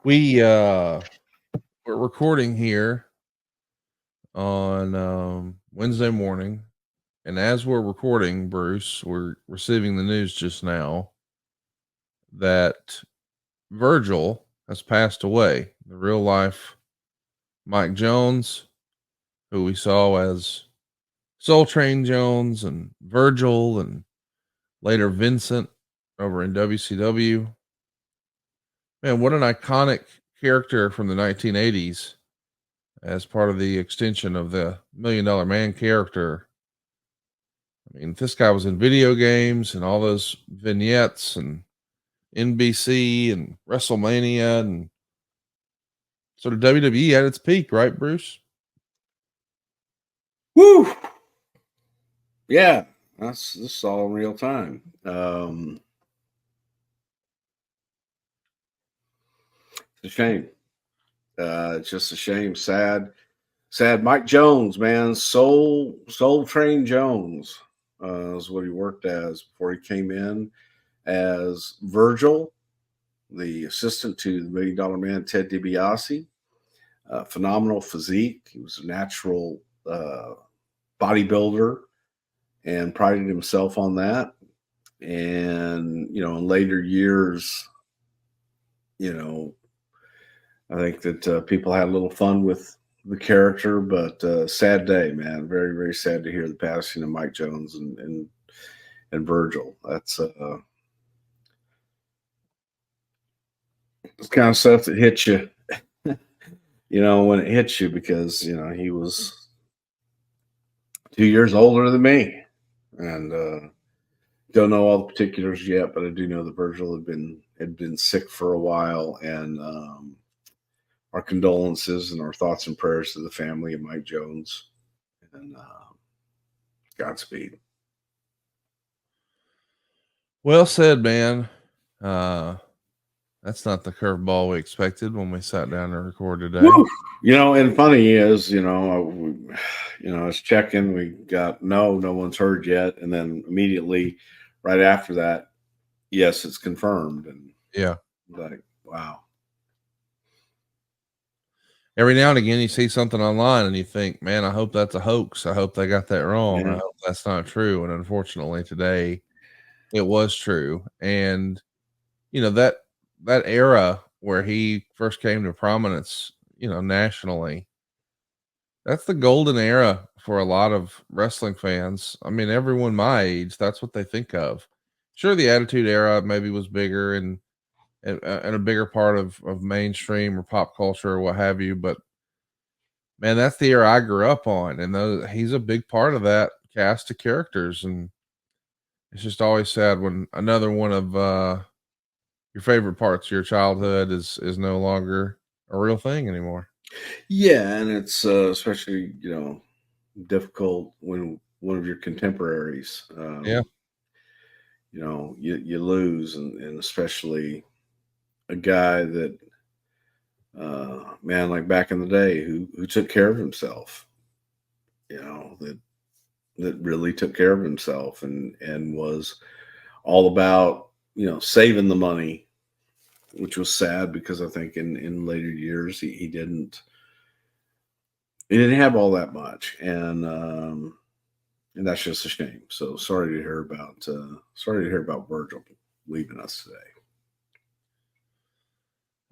We're recording here on Wednesday morning, and as we're recording, Bruce, we're receiving the news just now that Virgil has passed away. The real life Mike Jones, who we saw as Soul Train Jones and Virgil, and later Vincent over in WCW. Man, what an iconic character from the 1980s as part of the extension of the Million Dollar Man character. I mean, this guy was in video games and all those vignettes and NBC and WrestleMania, and sort of WWE at its peak, right, Bruce? Woo! Yeah, this is all real time. It's a shame. It's just a shame. Sad. Mike Jones, man, Soul Train Jones is what he worked as before he came in as Virgil, the assistant to the Million Dollar Man Ted DiBiase. Phenomenal physique. He was a natural bodybuilder and prided himself on that. And in later years, I think that people had a little fun with the character, but sad day, man. Very, very sad to hear the passing of Mike Jones and Virgil. That's it's kind of stuff that hits you, when it hits you, because he was 2 years older than me, and don't know all the particulars yet, but I do know that Virgil had been sick for a while, and our condolences and our thoughts and prayers to the family of Mike Jones, and Godspeed. Well said, man. That's not the curveball we expected when we sat down to record today. Woo! And funny is, I was checking. We got no one's heard yet, and then immediately, right after that, yes, it's confirmed. And yeah, like, wow. Every now and again, you see something online and you think, man, I hope that's a hoax. I hope they got that wrong. Yeah. I hope that's not true. And unfortunately, today it was true. And that era where he first came to prominence, nationally, that's the golden era for a lot of wrestling fans. I mean, everyone my age, that's what they think of. Sure, the Attitude Era maybe was bigger and a bigger part of mainstream or pop culture or what have you, but man, that's the era I grew up on, and he's a big part of that cast of characters. And it's just always sad when another one of your favorite parts of your childhood is no longer a real thing anymore. Yeah, and it's especially difficult when one of your contemporaries, you lose, and especially a guy that, man, like back in the day, who took care of himself, that really took care of himself and was all about saving the money, which was sad because I think in later years he didn't have all that much, and that's just a shame. So sorry to hear about Virgil leaving us today.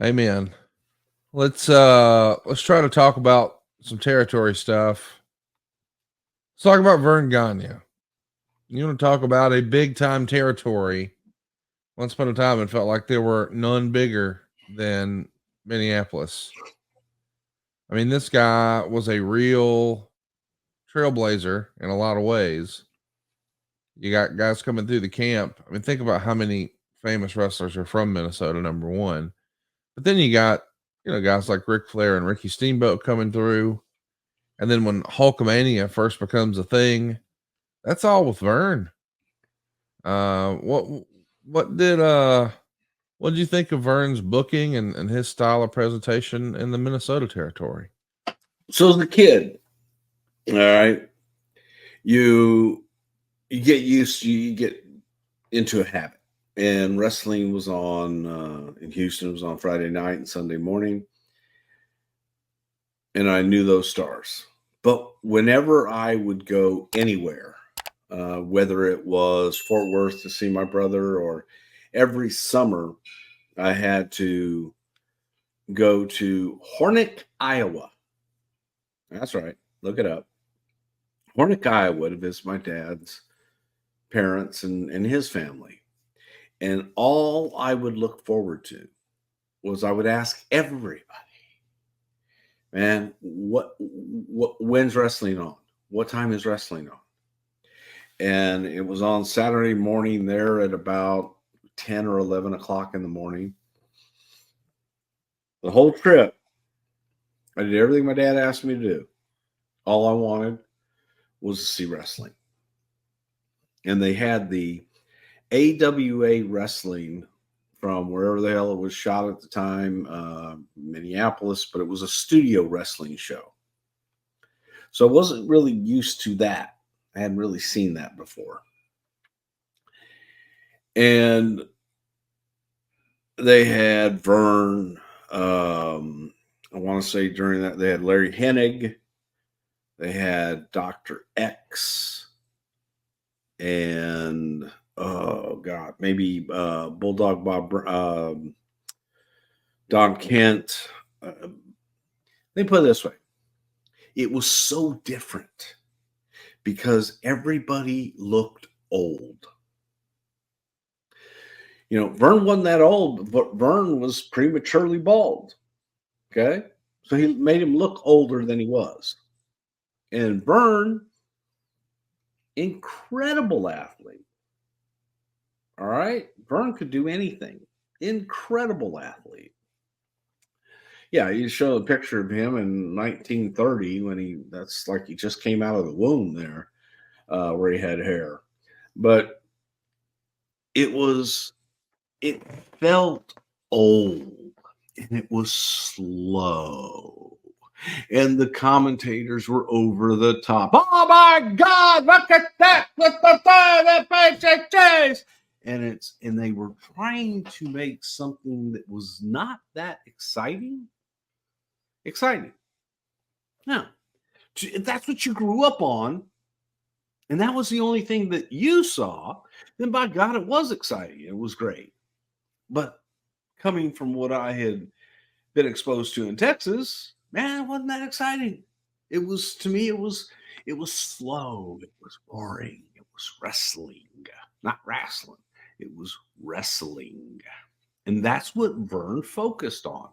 Amen. Let's try to talk about some territory stuff. Let's talk about Vern Gagne. You want to talk about a big time territory? Once upon a time, it felt like there were none bigger than Minneapolis. I mean, this guy was a real trailblazer in a lot of ways. You got guys coming through the camp. I mean, think about how many famous wrestlers are from Minnesota, number one. But then you got, guys like Ric Flair and Ricky Steamboat coming through. And then when Hulkamania first becomes a thing, that's all with Vern. What did you think of Vern's booking and his style of presentation in the Minnesota territory? So as a kid, all right, you get used to, you get into a habit. And wrestling was on in Houston. It was on Friday night and Sunday morning. And I knew those stars. But whenever I would go anywhere, whether it was Fort Worth to see my brother, or every summer I had to go to Hornick, Iowa. That's right. Look it up. Hornick, Iowa, to visit my dad's parents and his family. And all I would look forward to was I would ask everybody, man, when's wrestling on? What time is wrestling on? And it was on Saturday morning there at about 10 or 11 o'clock in the morning. The whole trip, I did everything my dad asked me to do. All I wanted was to see wrestling. And they had the AWA wrestling from wherever the hell it was shot at the time, Minneapolis, but it was a studio wrestling show. So I wasn't really used to that. I hadn't really seen that before. And they had Vern. I want to say during that, they had Larry Hennig. They had Dr. X. And, oh, God, maybe Bulldog Bob, Don Kent. Let me put it this way. It was so different because everybody looked old. You know, Vern wasn't that old, but Vern was prematurely bald. Okay. So he made him look older than he was. And Vern, incredible athlete. All right. Vern could do anything. Incredible athlete. Yeah, you show a picture of him in 1930 when that's like he just came out of the womb there, where he had hair. But it felt old and it was slow. And the commentators were over the top. Oh my God, look at that! And they were trying to make something that was not that exciting. Now, if that's what you grew up on, and that was the only thing that you saw, then by God, it was exciting. It was great. But coming from what I had been exposed to in Texas, man, it wasn't that exciting. It was, to me, it was slow. It was boring. It was wrestling, not wrestling. It was wrestling. And that's what Vern focused on.